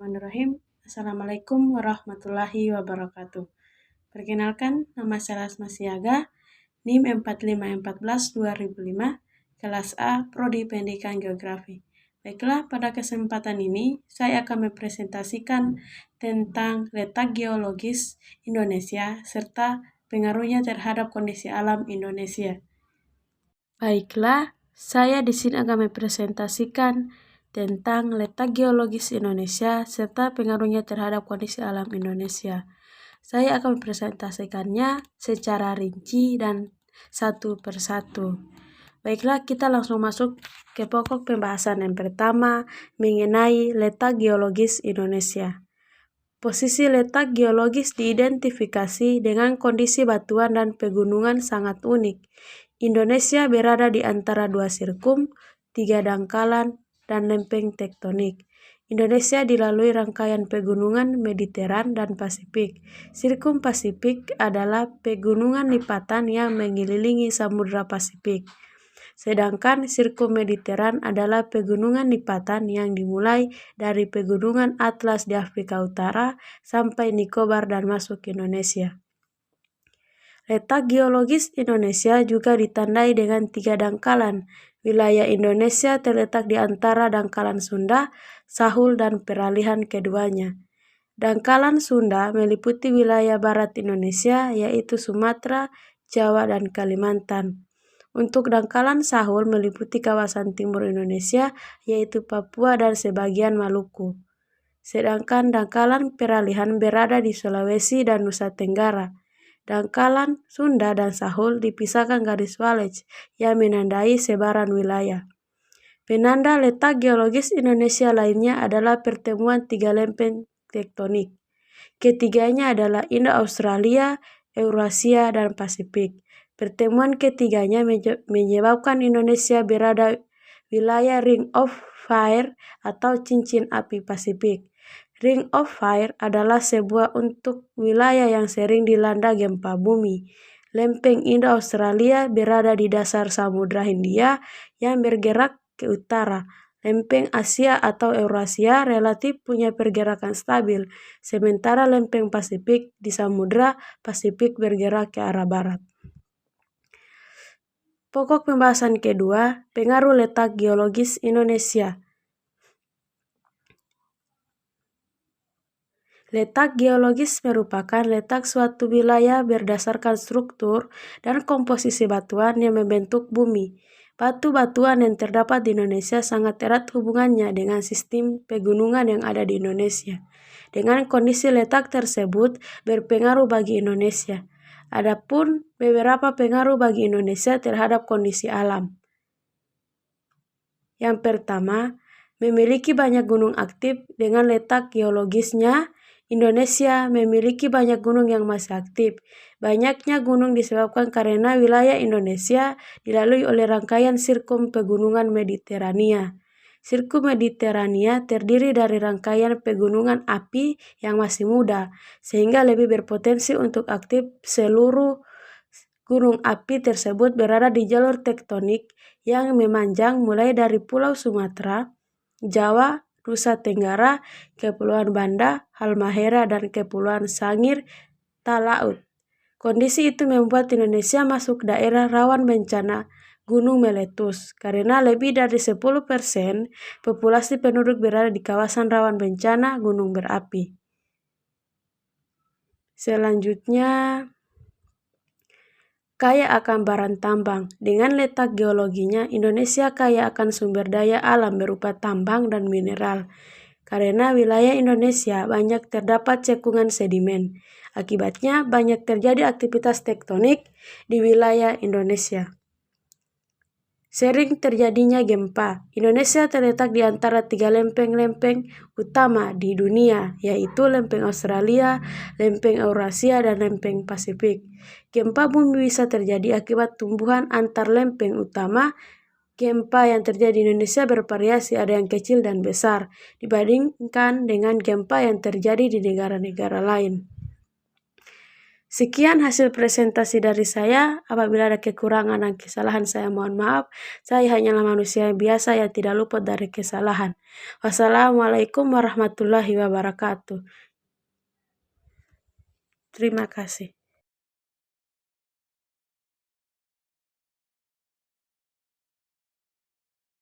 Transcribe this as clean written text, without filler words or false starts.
Bismillahirrahmanirrahim. Assalamualaikum warahmatullahi wabarakatuh. Perkenalkan, nama saya Lasma Siaga, NIM 45411-2005, kelas A, Prodi Pendidikan Geografi. Baiklah, pada kesempatan ini, saya akan mempresentasikan tentang letak geologis Indonesia serta pengaruhnya terhadap kondisi alam Indonesia. Baiklah, saya di sini akan mempresentasikan tentang letak geologis Indonesia serta pengaruhnya terhadap kondisi alam Indonesia. Saya akan mempresentasikannya secara rinci dan satu persatu. Baiklah, kita langsung masuk ke pokok pembahasan yang pertama mengenai letak geologis Indonesia. Posisi letak geologis diidentifikasi dengan kondisi batuan dan pegunungan sangat unik. Indonesia berada di antara dua sirkum, 3 dangkalan, dan lempeng tektonik. Indonesia dilalui rangkaian pegunungan Mediteran dan Pasifik. Sirkum Pasifik adalah pegunungan lipatan yang mengelilingi Samudra Pasifik. Sedangkan sirkum Mediteran adalah pegunungan lipatan yang dimulai dari pegunungan Atlas di Afrika Utara sampai Nicobar dan masuk ke Indonesia. Letak geologis Indonesia juga ditandai dengan 3 dangkalan. Wilayah Indonesia terletak di antara dangkalan Sunda, Sahul, dan peralihan keduanya. Dangkalan Sunda meliputi wilayah barat Indonesia, yaitu Sumatera, Jawa, dan Kalimantan. Untuk dangkalan Sahul meliputi kawasan timur Indonesia, yaitu Papua dan sebagian Maluku. Sedangkan dangkalan peralihan berada di Sulawesi dan Nusa Tenggara. Dangkalan Sunda dan Sahul dipisahkan garis Walej yang menandai sebaran wilayah. Penanda letak geologis Indonesia lainnya adalah pertemuan 3 lempeng tektonik. Ketiganya adalah Indo-Australia, Eurasia, dan Pasifik. Pertemuan ketiganya menyebabkan Indonesia berada wilayah Ring of Fire atau cincin api Pasifik. Ring of Fire adalah sebuah untuk wilayah yang sering dilanda gempa bumi. Lempeng Indo-Australia berada di dasar Samudra Hindia yang bergerak ke utara. Lempeng Asia atau Eurasia relatif punya pergerakan stabil, sementara lempeng Pasifik di Samudra Pasifik bergerak ke arah barat. Pokok pembahasan kedua, pengaruh letak geologis Indonesia. Letak geologis merupakan letak suatu wilayah berdasarkan struktur dan komposisi batuan yang membentuk bumi. Batu-batuan yang terdapat di Indonesia sangat erat hubungannya dengan sistem pegunungan yang ada di Indonesia. Dengan kondisi letak tersebut berpengaruh bagi Indonesia. Adapun beberapa pengaruh bagi Indonesia terhadap kondisi alam. Yang pertama, memiliki banyak gunung aktif dengan letak geologisnya. Indonesia memiliki banyak gunung yang masih aktif. Banyaknya gunung disebabkan karena wilayah Indonesia dilalui oleh rangkaian sirkum pegunungan Mediterania. Sirkum Mediterania terdiri dari rangkaian pegunungan api yang masih muda, sehingga lebih berpotensi untuk aktif. Seluruh gunung api tersebut berada di jalur tektonik yang memanjang mulai dari Pulau Sumatera, Jawa, Nusa Tenggara, Kepulauan Banda, Halmahera, dan Kepulauan Sangir, Talaut. Kondisi itu membuat Indonesia masuk daerah rawan bencana gunung meletus, karena lebih dari 10% populasi penduduk berada di kawasan rawan bencana gunung berapi. Selanjutnya, kaya akan barang tambang. Dengan letak geologinya, Indonesia kaya akan sumber daya alam berupa tambang dan mineral. Karena wilayah Indonesia banyak terdapat cekungan sedimen. Akibatnya banyak terjadi aktivitas tektonik di wilayah Indonesia. Sering terjadinya gempa. Indonesia terletak di antara 3 lempeng-lempeng utama di dunia, yaitu lempeng Australia, lempeng Eurasia, dan lempeng Pasifik. Gempa bumi bisa terjadi akibat tumbuhan antar lempeng utama. Gempa yang terjadi di Indonesia bervariasi, ada yang kecil dan besar, dibandingkan dengan gempa yang terjadi di negara-negara lain. Sekian hasil presentasi dari saya. Apabila ada kekurangan dan kesalahan, saya mohon maaf. Saya hanyalah manusia yang biasa yang tidak luput dari kesalahan. Wassalamualaikum warahmatullahi wabarakatuh. Terima kasih.